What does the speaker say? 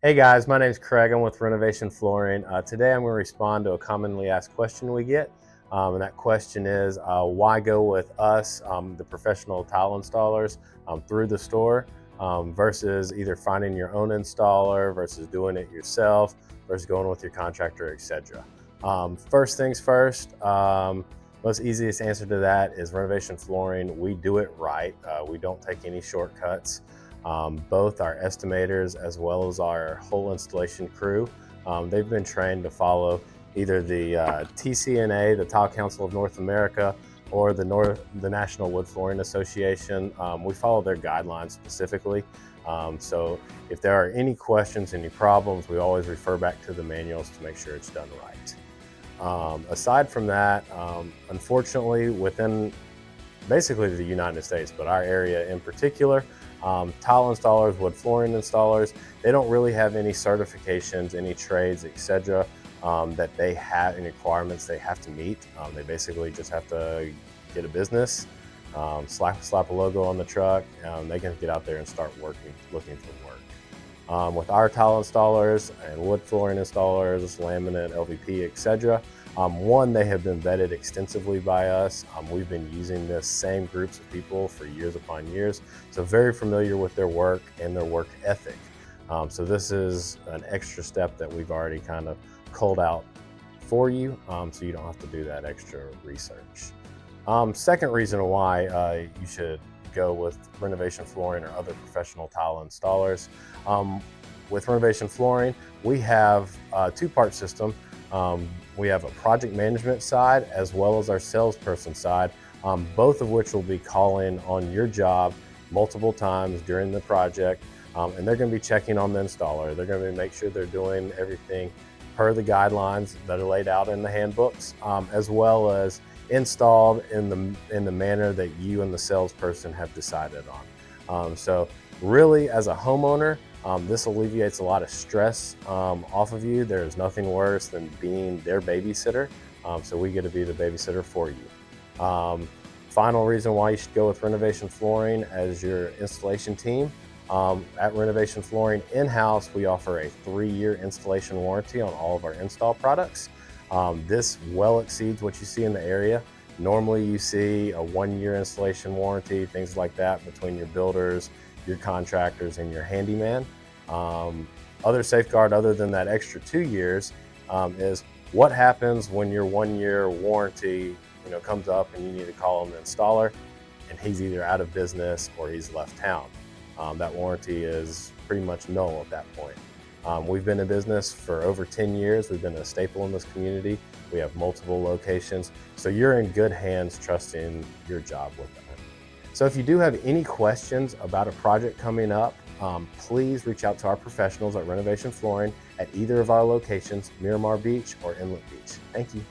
Hey guys, my name is Craig. I'm with Renovation Flooring. Today I'm going to respond to a commonly asked question we get. And that question is, why go with us, the professional tile installers, through the store versus either finding your own installer versus doing it yourself versus going with your contractor, etc. First things first, most easiest answer to that is Renovation Flooring. We do it right. We don't take any shortcuts. Both our estimators as well as our whole installation crew, they've been trained to follow either the TCNA, the Tile Council of North America, or the National Wood Flooring Association. We follow their guidelines specifically. So if there are any questions, any problems, we always refer back to the manuals to make sure it's done right. Aside from that, unfortunately, within basically the United States, but our area in particular, tile installers, wood flooring installers, they don't really have any certifications, any trades, etc. That they have, any requirements they have to meet. They basically just have to get a business, slap a logo on the truck, they can get out there and start looking for work. With our tile installers and wood flooring installers, laminate, LVP, etc. One, they have been vetted extensively by us. We've been using this same groups of people for years upon years, so very familiar with their work and their work ethic. So this is an extra step that we've already kind of culled out for you, so you don't have to do that extra research. Second reason why you should go with Renovation Flooring or other professional tile installers. With Renovation Flooring, we have a two-part system. We have a project management side as well as our salesperson side, both of which will be calling on your job multiple times during the project, and they're going to be checking on the installer. They're going to make sure they're doing everything per the guidelines that are laid out in the handbooks, as well as installed in the manner that you and the salesperson have decided on. So really, as a homeowner, this alleviates a lot of stress off of you. There's nothing worse than being their babysitter, so we get to be the babysitter for you. Final reason why you should go with Renovation Flooring as your installation team. At Renovation Flooring in-house, we offer a 3-year installation warranty on all of our install products. This well exceeds what you see in the area. Normally you see a 1-year installation warranty, things like that, between your builders, your contractors, and your handyman. Other safeguard other than that extra 2 years is what happens when your 1-year warranty comes up and you need to call on the installer and he's either out of business or he's left town. That warranty is pretty much null at that point. We've been in business for over 10 years. We've been a staple in this community. We have multiple locations. So you're in good hands trusting your job with them. So if you do have any questions about a project coming up, please reach out to our professionals at Renovation Flooring at either of our locations, Miramar Beach or Inlet Beach. Thank you.